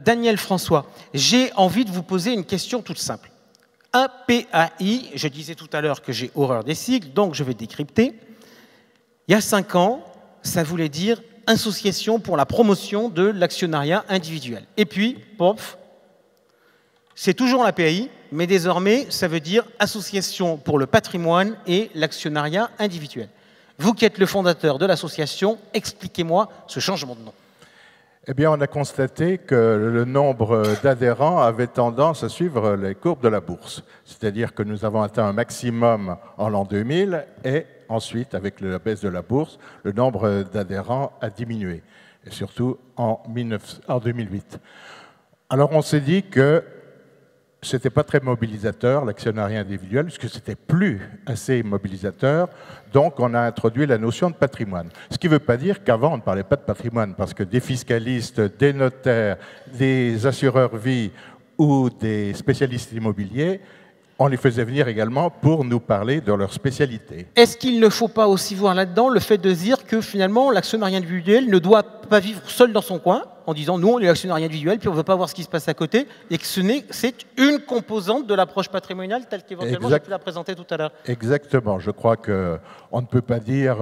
Daniel François, j'ai envie de vous poser une question toute simple. Un PAI, je disais tout à l'heure que j'ai horreur des sigles, donc je vais décrypter. Il y a 5 ans, ça voulait dire Association pour la promotion de l'actionnariat individuel. Et puis, pof, c'est toujours la PAI, mais désormais, ça veut dire Association pour le patrimoine et l'actionnariat individuel. Vous qui êtes le fondateur de l'association, expliquez-moi ce changement de nom. Eh bien, on a constaté que le nombre d'adhérents avait tendance à suivre les courbes de la bourse. C'est-à-dire que nous avons atteint un maximum en l'an 2000 et ensuite, avec la baisse de la bourse, le nombre d'adhérents a diminué, et surtout en 2008. Alors, on s'est dit que ce n'était pas très mobilisateur, l'actionnariat individuel, puisque ce n'était plus assez mobilisateur. Donc, on a introduit la notion de patrimoine. Ce qui ne veut pas dire qu'avant, on ne parlait pas de patrimoine, parce que des fiscalistes, des notaires, des assureurs vie ou des spécialistes immobiliers, on les faisait venir également pour nous parler de leur spécialité. Est-ce qu'il ne faut pas aussi voir là-dedans le fait de dire que finalement, l'actionnariat individuel ne doit pas vivre seul dans son coin, en disant nous on est l'actionnariat individuel, puis on ne veut pas voir ce qui se passe à côté, et que c'est une composante de l'approche patrimoniale telle qu'éventuellement j'ai pu la présenter tout à l'heure. Exactement. Je crois qu'on ne peut pas dire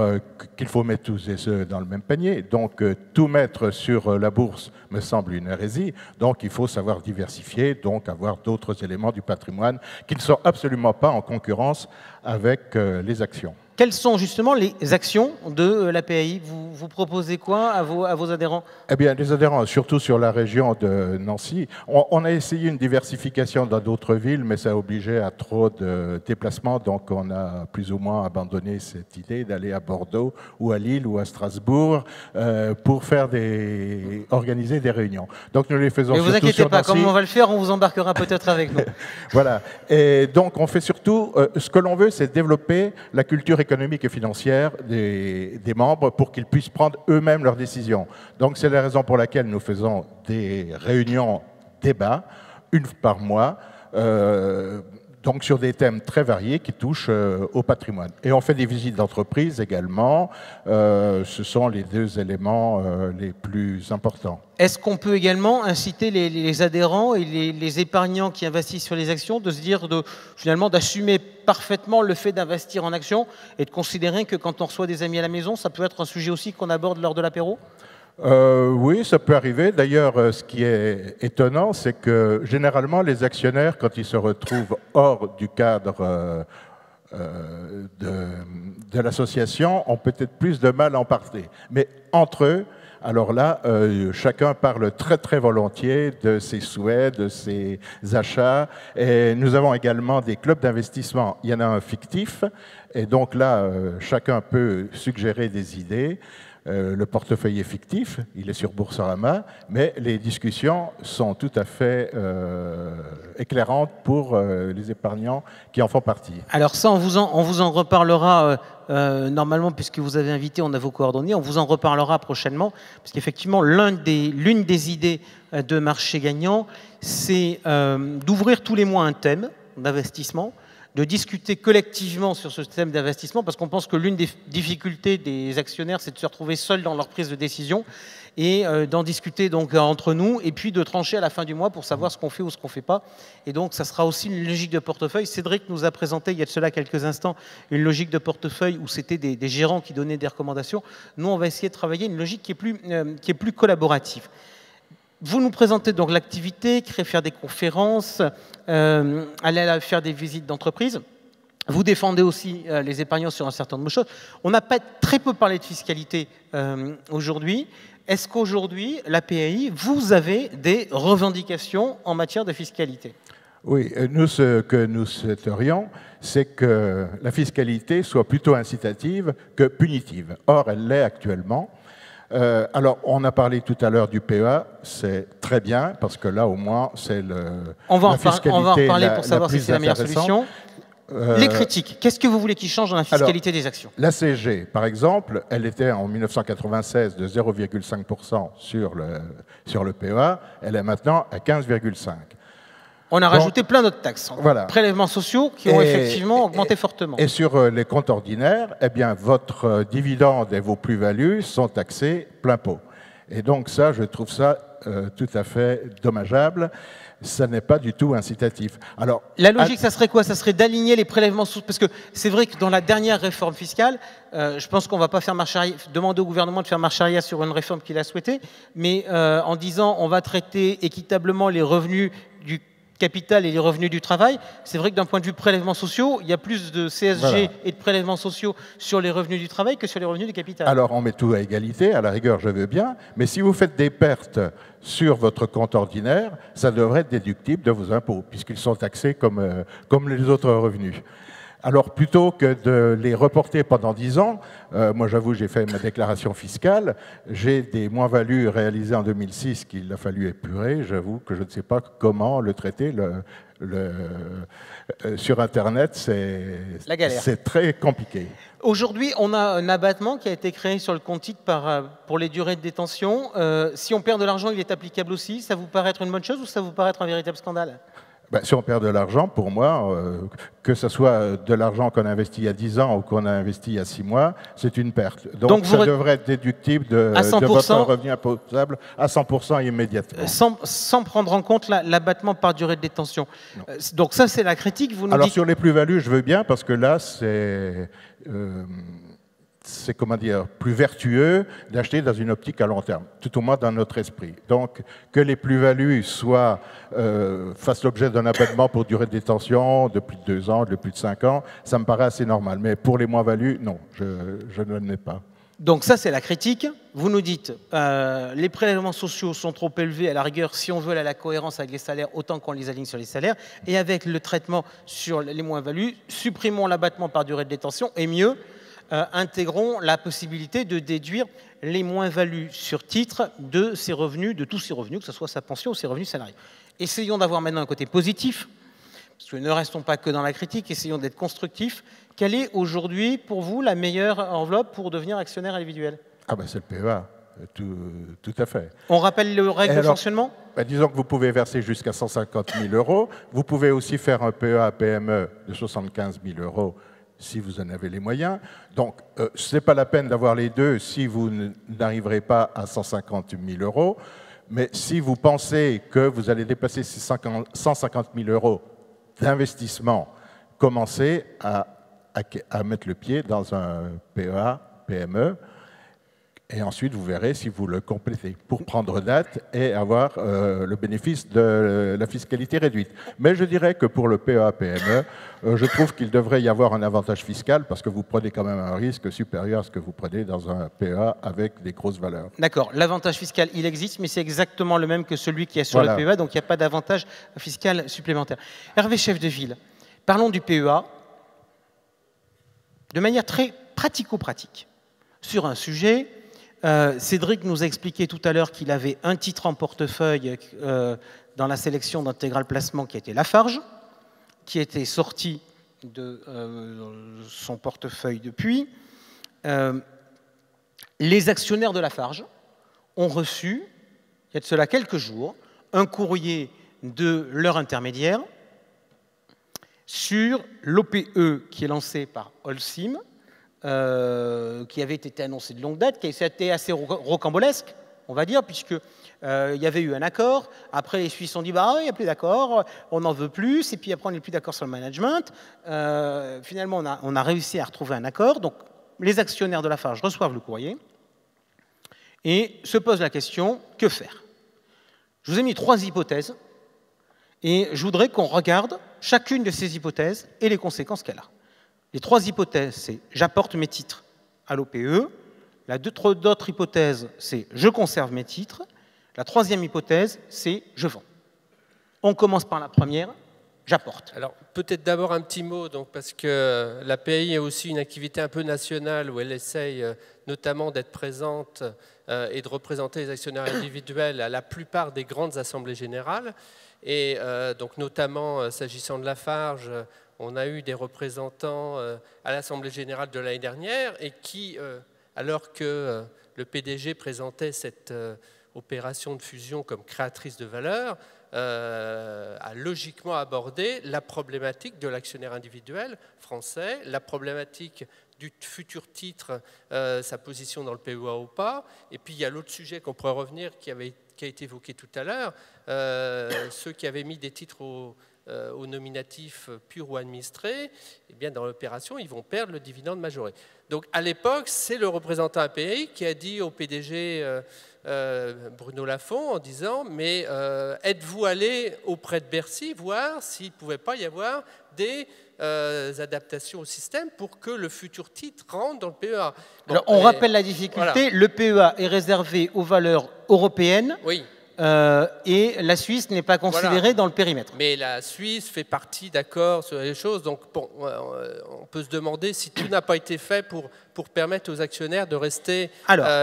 qu'il faut mettre tous et ceux dans le même panier. Donc tout mettre sur la bourse me semble une hérésie. Donc il faut savoir diversifier, donc avoir d'autres éléments du patrimoine qui ne sont absolument pas en concurrence avec les actions. Quelles sont justement les actions de la PAI? Vous proposez quoi à vos adhérents? Eh bien, les adhérents, surtout sur la région de Nancy, on a essayé une diversification dans d'autres villes, mais ça a obligé à trop de déplacements, donc on a plus ou moins abandonné cette idée d'aller à Bordeaux ou à Lille ou à Strasbourg pour organiser des réunions. Donc nous les faisons surtout sur Nancy. Ne vous inquiétez pas, comme on va le faire, on vous embarquera peut-être avec nous. Voilà. Et donc on fait surtout, ce que l'on veut, c'est développer la culture économique et financière des membres pour qu'ils puissent prendre eux-mêmes leurs décisions. Donc c'est la raison pour laquelle nous faisons des réunions débats, une par mois, donc sur des thèmes très variés qui touchent au patrimoine. Et on fait des visites d'entreprise également. Ce sont les 2 éléments les plus importants. Est-ce qu'on peut également inciter les adhérents et les épargnants qui investissent sur les actions de se dire finalement d'assumer parfaitement le fait d'investir en actions et de considérer que quand on reçoit des amis à la maison, ça peut être un sujet aussi qu'on aborde lors de l'apéro? Oui, ça peut arriver. D'ailleurs, ce qui est étonnant, c'est que généralement, les actionnaires, quand ils se retrouvent hors du cadre de l'association, ont peut-être plus de mal à en parler. Mais entre eux, alors là, chacun parle très très volontiers de ses souhaits, de ses achats. Et nous avons également des clubs d'investissement. Il y en a un fictif, et donc là, chacun peut suggérer des idées. Le portefeuille est fictif, il est sur Boursorama, mais les discussions sont tout à fait éclairantes pour les épargnants qui en font partie. Alors ça, on vous en reparlera normalement, puisque vous avez invité, on a vos coordonnées, on vous en reparlera prochainement, parce qu'effectivement, l'une des idées de marché gagnant, c'est d'ouvrir tous les mois un thème d'investissement, de discuter collectivement sur ce thème d'investissement, parce qu'on pense que l'une des difficultés des actionnaires, c'est de se retrouver seuls dans leur prise de décision, et d'en discuter donc entre nous, et puis de trancher à la fin du mois pour savoir ce qu'on fait ou ce qu'on ne fait pas. Et donc, ça sera aussi une logique de portefeuille. Cédric nous a présenté, il y a de cela quelques instants, une logique de portefeuille où c'était des gérants qui donnaient des recommandations. Nous, on va essayer de travailler une logique qui est plus collaborative. Vous nous présentez donc l'activité, faire des conférences, aller faire des visites d'entreprise. Vous défendez aussi les épargnants sur un certain nombre de choses. On n'a pas très peu parlé de fiscalité aujourd'hui. Est-ce qu'aujourd'hui, la PAI, vous avez des revendications en matière de fiscalité? Oui, nous, ce que nous souhaiterions, c'est que la fiscalité soit plutôt incitative que punitive. Or, elle l'est actuellement. Alors, on a parlé tout à l'heure du PEA, c'est très bien, parce que là, au moins, c'est on va en reparler pour savoir si c'est la meilleure solution. Les critiques, qu'est-ce que vous voulez qu'ils changent dans la fiscalité des actions? La CSG, par exemple, elle était en 1996 de 0,5% sur le PEA, elle est maintenant à 15,5%. On a rajouté plein d'autres taxes, voilà. Prélèvements sociaux qui ont effectivement augmenté fortement. Et sur les comptes ordinaires, eh bien, votre dividende et vos plus-values sont taxés plein pot. Et donc ça, je trouve ça tout à fait dommageable. Ça n'est pas du tout incitatif. Alors, la logique, ça serait quoi? Ça serait d'aligner les prélèvements sociaux. Parce que c'est vrai que dans la dernière réforme fiscale, je pense qu'on ne va pas faire marche arrière, demander au gouvernement de faire marche arrière sur une réforme qu'il a souhaitée, mais en disant on va traiter équitablement les revenus du capital et les revenus du travail, c'est vrai que d'un point de vue prélèvements sociaux, il y a plus de CSG et de prélèvements sociaux sur les revenus du travail que sur les revenus du capital. Alors on met tout à égalité, à la rigueur je veux bien, mais si vous faites des pertes sur votre compte ordinaire, ça devrait être déductible de vos impôts, puisqu'ils sont taxés comme les autres revenus. Alors, plutôt que de les reporter pendant 10 ans, moi j'avoue, j'ai fait ma déclaration fiscale, j'ai des moins-values réalisées en 2006 qu'il a fallu épurer. J'avoue que je ne sais pas comment le traiter. Sur Internet, c'est très compliqué. Aujourd'hui, on a un abattement qui a été créé sur le compte titre pour les durées de détention. Si on perd de l'argent, il est applicable aussi. Ça vous paraît être une bonne chose ou ça vous paraît être un véritable scandale ? Ben, si on perd de l'argent, pour moi, que ce soit de l'argent qu'on a investi il y a 10 ans ou qu'on a investi il y a 6 mois, c'est une perte. Donc ça devrait être déductible de votre revenu imposable à 100% immédiatement. Sans prendre en compte l'abattement par durée de détention. Donc ça, c'est la critique. Vous nous Alors dites... sur les plus-values, je veux bien, parce que là, c'est comment dire, plus vertueux d'acheter dans une optique à long terme, tout au moins dans notre esprit. Donc, que les plus-values fassent l'objet d'un abattement pour durée de détention de plus de 2 ans, de plus de 5 ans, ça me paraît assez normal. Mais pour les moins-values, non, je ne l'ai pas. Donc ça, c'est la critique. Vous nous dites, les prélèvements sociaux sont trop élevés, à la rigueur, si on veut aller à la cohérence avec les salaires, autant qu'on les aligne sur les salaires, et avec le traitement sur les moins-values, supprimons l'abattement par durée de détention, et mieux, intégrons la possibilité de déduire les moins-values sur titre de ses revenus, de tous ses revenus, que ce soit sa pension ou ses revenus salariés. Essayons d'avoir maintenant un côté positif, parce que ne restons pas que dans la critique, essayons d'être constructifs. Quelle est aujourd'hui, pour vous, la meilleure enveloppe pour devenir actionnaire individuel? Ah ben c'est le PEA, tout à fait. On rappelle le règle de fonctionnement? Disons que vous pouvez verser jusqu'à 150 000 €. Vous pouvez aussi faire un PEA-PME de 75 000 € si vous en avez les moyens. Donc, ce n'est pas la peine d'avoir les deux si vous n'arriverez pas à 150 000 €. Mais si vous pensez que vous allez dépasser ces 150 000 € d'investissement, commencez à mettre le pied dans un PEA-PME. Et ensuite, vous verrez si vous le complétez pour prendre date et avoir le bénéfice de la fiscalité réduite. Mais je dirais que pour le PEA-PME, je trouve qu'il devrait y avoir un avantage fiscal parce que vous prenez quand même un risque supérieur à ce que vous prenez dans un PEA avec des grosses valeurs. D'accord. L'avantage fiscal, il existe, mais c'est exactement le même que celui qui est sur le PEA, donc il n'y a pas d'avantage fiscal supplémentaire. Hervé Chefdeville, parlons du PEA de manière très pratico-pratique sur un sujet. Cédric nous a expliqué tout à l'heure qu'il avait un titre en portefeuille dans la sélection d'intégral placement qui était Lafarge, qui était sorti de son portefeuille depuis. Les actionnaires de Lafarge ont reçu, il y a de cela quelques jours, un courrier de leur intermédiaire sur l'OPE qui est lancé par Holcim, qui avait été annoncé de longue date, qui a été assez rocambolesque, on va dire, puisqu'il y avait eu un accord. Après, les Suisses ont dit bah, il n'y a plus d'accord, on n'en veut plus, et puis après, on n'est plus d'accord sur le management. Finalement, on a réussi à retrouver un accord. Donc, les actionnaires de Lafarge reçoivent le courrier et se posent la question que faire? Je vous ai mis 3 hypothèses et je voudrais qu'on regarde chacune de ces hypothèses et les conséquences qu'elle a. Les 3 hypothèses, c'est j'apporte mes titres à l'OPE. D'autres hypothèses, c'est je conserve mes titres. La 3e hypothèse, c'est je vends. On commence par la première, j'apporte. Alors peut-être d'abord un petit mot, donc, parce que la PAI est aussi une activité un peu nationale où elle essaye notamment d'être présente et de représenter les actionnaires individuels à la plupart des grandes assemblées générales. Et donc notamment s'agissant de Lafarge, on a eu des représentants à l'Assemblée générale de l'année dernière et qui, alors que le PDG présentait cette opération de fusion comme créatrice de valeur, a logiquement abordé la problématique de l'actionnaire individuel français, la problématique du futur titre, sa position dans le PEA ou pas. Et puis il y a l'autre sujet qu'on pourrait revenir, qui qui a été évoqué tout à l'heure, ceux qui avaient mis des titres au nominatif pur ou administré, eh bien, dans l'opération, ils vont perdre le dividende majoré. Donc, à l'époque, c'est le représentant API qui a dit au PDG Bruno Lafont en disant « Mais êtes-vous allé auprès de Bercy voir s'il ne pouvait pas y avoir des adaptations au système pour que le futur titre rentre dans le PEA ?» Alors, on rappelle la difficulté, voilà. Le PEA est réservé aux valeurs européennes. Oui. Et la Suisse n'est pas considérée dans le périmètre. Mais la Suisse fait partie d'accord sur les choses, donc bon, on peut se demander si tout n'a pas été fait pour permettre aux actionnaires de rester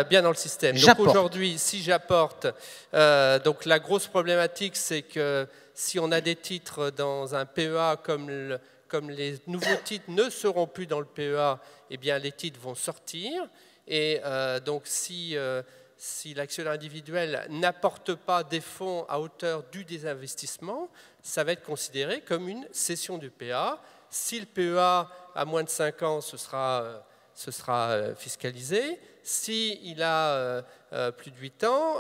bien dans le système. Donc aujourd'hui, si j'apporte, donc la grosse problématique, c'est que si on a des titres dans un PEA comme les nouveaux titres ne seront plus dans le PEA, eh bien les titres vont sortir. Et donc si l'actionnaire individuel n'apporte pas des fonds à hauteur du désinvestissement, ça va être considéré comme une cession du PEA. Si le PEA a moins de 5 ans, ce sera fiscalisé. S'il a plus de 8 ans,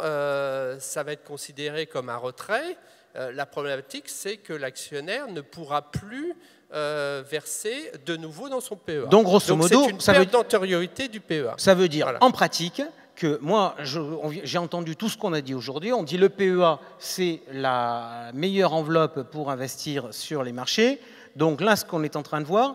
ça va être considéré comme un retrait. La problématique, c'est que l'actionnaire ne pourra plus verser de nouveau dans son PEA. Donc, grosso modo, c'est une perte d'antériorité du PEA. Ça veut dire, en pratique, que moi, j'ai entendu tout ce qu'on a dit aujourd'hui. On dit le PEA, c'est la meilleure enveloppe pour investir sur les marchés. Donc là, ce qu'on est en train de voir,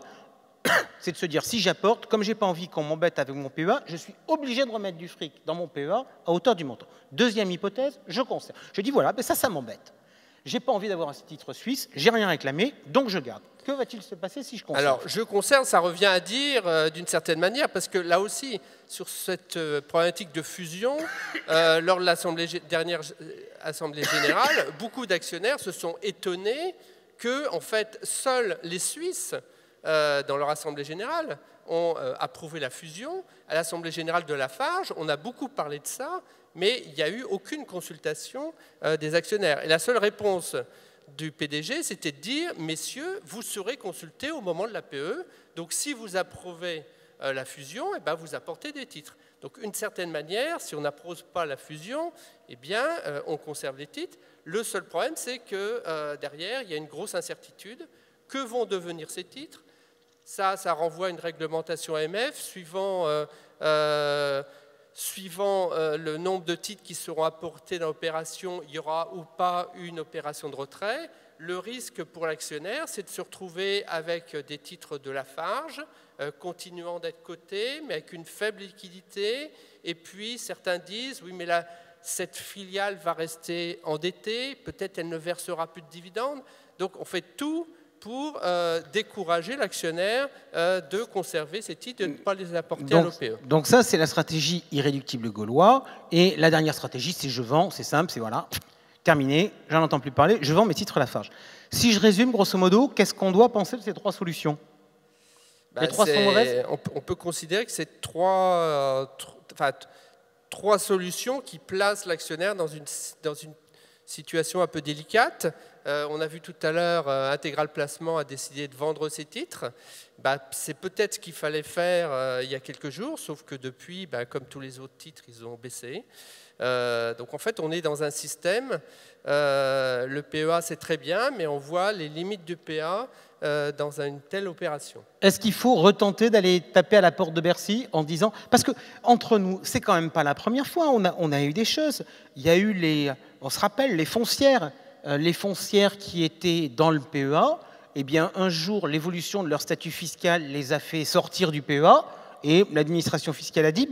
c'est de se dire, si j'apporte, comme je n'ai pas envie qu'on m'embête avec mon PEA, je suis obligé de remettre du fric dans mon PEA à hauteur du montant. Deuxième hypothèse, je conserve. Je dis, voilà, ben ça m'embête. Je n'ai pas envie d'avoir un titre suisse, j'ai rien réclamé, donc je garde. Que va-t-il se passer si je conserve? Alors, je conserve, ça revient à dire d'une certaine manière, parce que là aussi, sur cette problématique de fusion, lors de la dernière Assemblée générale, beaucoup d'actionnaires se sont étonnés que, en fait, seuls les Suisses, dans leur Assemblée générale, ont approuvé la fusion. À l'Assemblée générale de Lafarge, on a beaucoup parlé de ça, mais il n'y a eu aucune consultation des actionnaires. Et la seule réponse du PDG, c'était de dire « Messieurs, vous serez consultés au moment de la PE, donc si vous approuvez la fusion, eh ben, vous apportez des titres. » Donc, d'une certaine manière, si on n'approuve pas la fusion, eh bien, on conserve les titres. Le seul problème, c'est que derrière, il y a une grosse incertitude. Que vont devenir ces titres? Ça renvoie à une réglementation AMF suivant le nombre de titres qui seront apportés dans l'opération, il y aura ou pas une opération de retrait. Le risque pour l'actionnaire, c'est de se retrouver avec des titres de Lafarge, continuant d'être cotés, mais avec une faible liquidité. Et puis, certains disent, oui, mais là, cette filiale va rester endettée, peut-être elle ne versera plus de dividendes. Donc, on fait tout pour décourager l'actionnaire de conserver ces titres, de ne pas les apporter à l'OPE. Donc ça, c'est la stratégie irréductible gaulois. Et la dernière stratégie, c'est je vends, c'est simple, c'est voilà, terminé, j'en entends plus parler, je vends mes titres Lafarge. Si je résume, grosso modo, qu'est-ce qu'on doit penser de ces trois solutions? Les trois sont mauvaises? On peut considérer que c'est trois solutions qui placent l'actionnaire dans une situation un peu délicate. On a vu tout à l'heure, Intégral Placement a décidé de vendre ses titres. C'est peut-être ce qu'il fallait faire il y a quelques jours, sauf que depuis, comme tous les autres titres, ils ont baissé. Donc en fait, on est dans un système, le PEA c'est très bien, mais on voit les limites du PEA dans une telle opération. Est-ce qu'il faut retenter d'aller taper à la porte de Bercy en disant... Parce que entre nous, c'est quand même pas la première fois, on a eu des choses. Il y a eu on se rappelle, les foncières qui étaient dans le PEA, eh bien un jour, l'évolution de leur statut fiscal les a fait sortir du PEA, et l'administration fiscale a dit,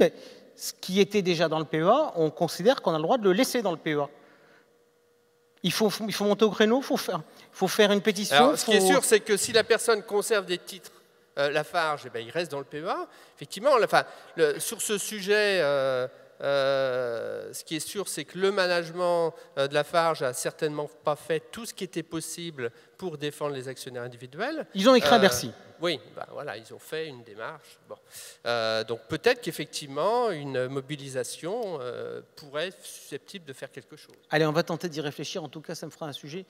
ce qui était déjà dans le PEA, on considère qu'on a le droit de le laisser dans le PEA. Il faut monter au créneau, il faut faire une pétition. Alors, ce qui est sûr, c'est que si la personne conserve des titres Lafarge, il reste dans le PEA. Effectivement, sur ce sujet, ce qui est sûr, c'est que le management de Lafarge n'a certainement pas fait tout ce qui était possible pour défendre les actionnaires individuels. Ils ont écrit à Bercy. Oui, voilà, ils ont fait une démarche. Bon. Donc peut-être qu'effectivement, une mobilisation pourrait être susceptible de faire quelque chose. Allez, on va tenter d'y réfléchir. En tout cas, ça me fera un sujet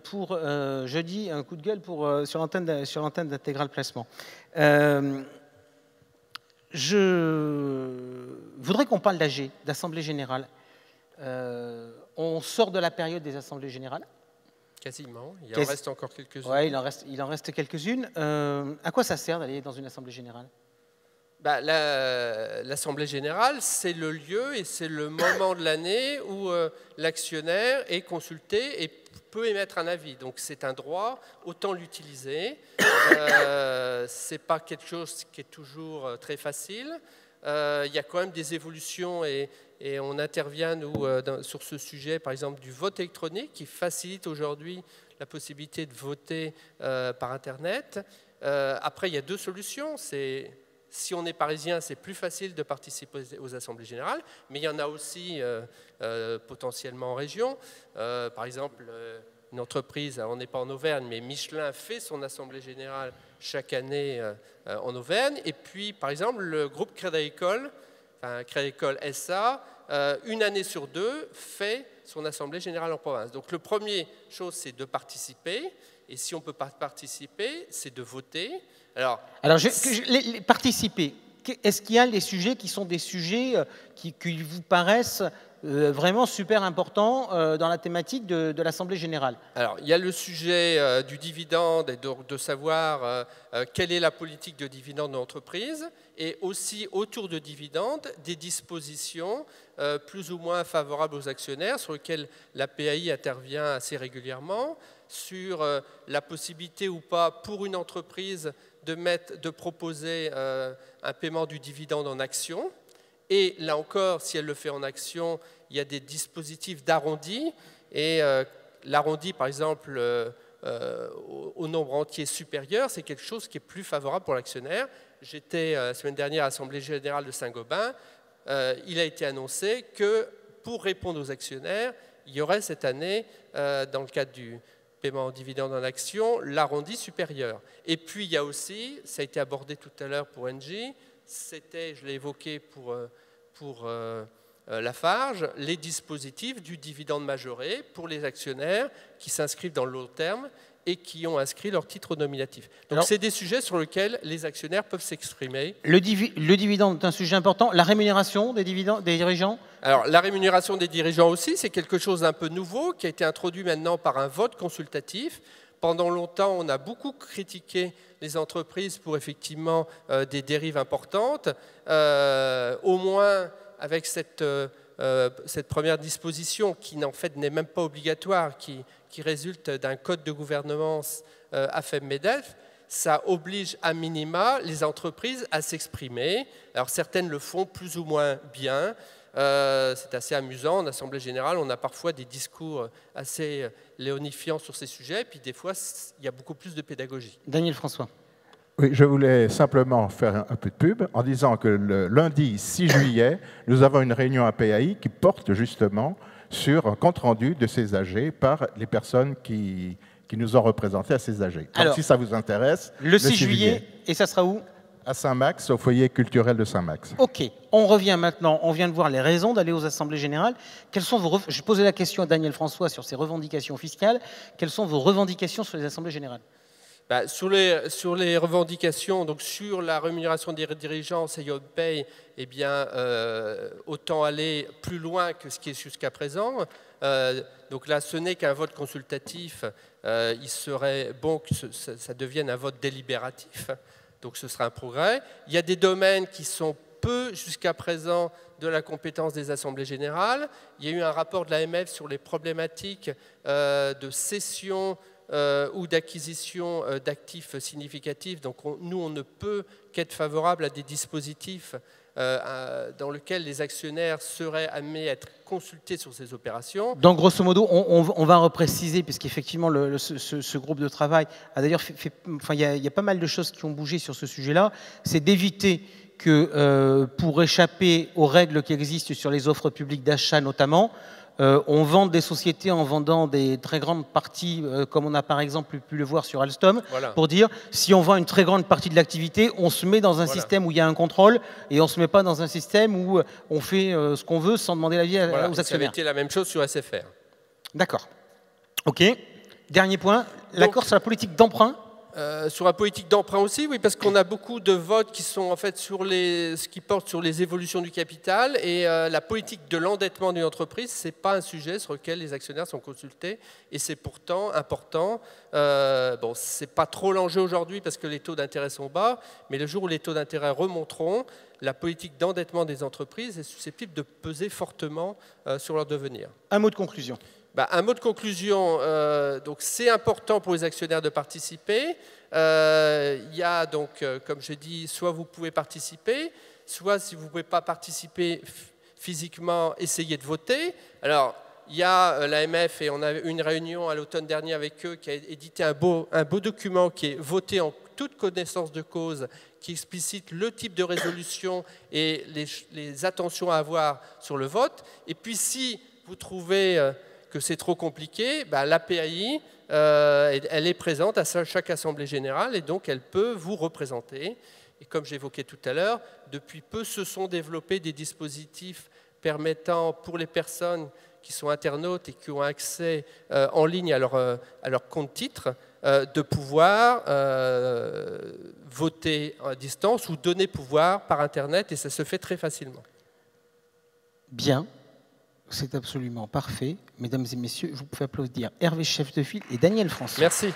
pour jeudi, un coup de gueule sur l'antenne d'Intégral Placement. Je voudrais qu'on parle d'AG, d'Assemblée Générale. On sort de la période des assemblées générales. Quasiment. Il en reste encore quelques-unes. Oui, il en reste quelques-unes. À quoi ça sert d'aller dans une assemblée générale? L'Assemblée générale, c'est le lieu et c'est le moment de l'année où l'actionnaire est consulté et peut émettre un avis. Donc c'est un droit, autant l'utiliser. Ce n'est pas quelque chose qui est toujours très facile. Il y a quand même des évolutions et on intervient nous, sur ce sujet, par exemple, du vote électronique qui facilite aujourd'hui la possibilité de voter par Internet. Après, il y a deux solutions. Si on est parisien, c'est plus facile de participer aux assemblées générales, mais il y en a aussi potentiellement en région. Par exemple, une entreprise, on n'est pas en Auvergne, mais Michelin fait son assemblée générale chaque année en Auvergne. Et puis, par exemple, le groupe Crédit Agricole, Crédit Agricole SA, une année sur deux, fait son assemblée générale en province. Donc, le premier chose, c'est de participer. Et si on ne peut pas participer, c'est de voter. Alors participer, est-ce qu'il y a des sujets qui sont des sujets qui vous paraissent vraiment super importants dans la thématique de l'Assemblée générale? Alors, il y a le sujet du dividende et de savoir quelle est la politique de dividende de l'entreprise, et aussi autour de dividendes, des dispositions plus ou moins favorables aux actionnaires sur lesquelles la PAI intervient assez régulièrement, sur la possibilité ou pas pour une entreprise de proposer un paiement du dividende en actions. Et là encore, si elle le fait en actions, il y a des dispositifs d'arrondi. Et l'arrondi, par exemple, au nombre entier supérieur, c'est quelque chose qui est plus favorable pour l'actionnaire. J'étais la semaine dernière à l'Assemblée générale de Saint-Gobain. Il a été annoncé que pour répondre aux actionnaires, il y aurait cette année, dans le cadre du paiement en dividende en action, l'arrondi supérieur. Et puis il y a aussi, ça a été abordé tout à l'heure pour Engie, c'était, je l'ai évoqué pour Lafarge, les dispositifs du dividende majoré pour les actionnaires qui s'inscrivent dans le long terme et qui ont inscrit leur titre nominatif. Donc c'est des sujets sur lesquels les actionnaires peuvent s'exprimer. Le dividende est un sujet important. La rémunération des dirigeants? Alors la rémunération des dirigeants aussi, c'est quelque chose d'un peu nouveau qui a été introduit maintenant par un vote consultatif. Pendant longtemps, on a beaucoup critiqué les entreprises pour effectivement des dérives importantes. Au moins avec cette première disposition qui en fait n'est même pas obligatoire, qui résulte d'un code de gouvernance AFEP-MEDEF, ça oblige à minima les entreprises à s'exprimer. Alors certaines le font plus ou moins bien. C'est assez amusant. En Assemblée générale, on a parfois des discours assez léonifiants sur ces sujets, puis des fois, il y a beaucoup plus de pédagogie. Daniel François. Oui, je voulais simplement faire un peu de pub en disant que le lundi 6 juillet, nous avons une réunion à PAI qui porte justement sur un compte-rendu de ces AG par les personnes qui nous ont représentés à ces AG. Donc, alors, si ça vous intéresse... Le 6 juillet, et ça sera où? À Saint-Max, au foyer culturel de Saint-Max. Ok, on revient maintenant, on vient de voir les raisons d'aller aux assemblées générales. Quelles sont je posais la question à Daniel François sur ses revendications fiscales. Quelles sont vos revendications sur les assemblées générales? Sur les revendications, donc sur la rémunération des dirigeants, Say Pay, eh bien, autant aller plus loin que ce qui est jusqu'à présent. Donc là, ce n'est qu'un vote consultatif. Il serait bon que ça devienne un vote délibératif. Donc ce sera un progrès. Il y a des domaines qui sont peu jusqu'à présent de la compétence des assemblées générales. Il y a eu un rapport de l'AMF sur les problématiques de cession ou d'acquisition d'actifs significatifs. Donc nous, on ne peut qu'être favorable à des dispositifs dans lesquels les actionnaires seraient amenés à être consultés sur ces opérations. Donc grosso modo, on va repréciser, puisqu'effectivement ce groupe de travail a d'ailleurs il y a pas mal de choses qui ont bougé sur ce sujet-là, c'est d'éviter que pour échapper aux règles qui existent sur les offres publiques d'achat notamment, on vend des sociétés en vendant des très grandes parties, comme on a par exemple pu le voir sur Alstom, voilà. Pour dire, si on vend une très grande partie de l'activité, on se met dans un système où il y a un contrôle, et on ne se met pas dans un système où on fait ce qu'on veut sans demander l'avis aux actionnaires. Ça avait été la même chose sur SFR. D'accord. Ok. Dernier point, l'accord sur la politique d'emprunt. Sur la politique d'emprunt aussi, oui, parce qu'on a beaucoup de votes qui sont en fait sur ce qui porte sur les évolutions du capital, et la politique de l'endettement d'une entreprise, c'est pas un sujet sur lequel les actionnaires sont consultés, et c'est pourtant important. Bon, c'est pas trop l'enjeu aujourd'hui parce que les taux d'intérêt sont bas, mais le jour où les taux d'intérêt remonteront, la politique d'endettement des entreprises est susceptible de peser fortement sur leur devenir. Un mot de conclusion. Un mot de conclusion, donc c'est important pour les actionnaires de participer. Il y a donc, comme je dis, soit vous pouvez participer, soit si vous ne pouvez pas participer physiquement, essayez de voter. Alors, il y a l'AMF, et on a eu une réunion à l'automne dernier avec eux, qui a édité un beau document qui est voté en toute connaissance de cause, qui explicite le type de résolution et les attentions à avoir sur le vote. Et puis si vous trouvez que c'est trop compliqué, l'APAI, elle est présente à chaque Assemblée générale et donc elle peut vous représenter. Et comme j'évoquais tout à l'heure, depuis peu se sont développés des dispositifs permettant pour les personnes qui sont internautes et qui ont accès en ligne à leur compte titre, de pouvoir voter à distance ou donner pouvoir par Internet, et ça se fait très facilement. Bien. C'est absolument parfait. Mesdames et messieurs, vous pouvez applaudir Hervé Chefdeville et Daniel François. Merci.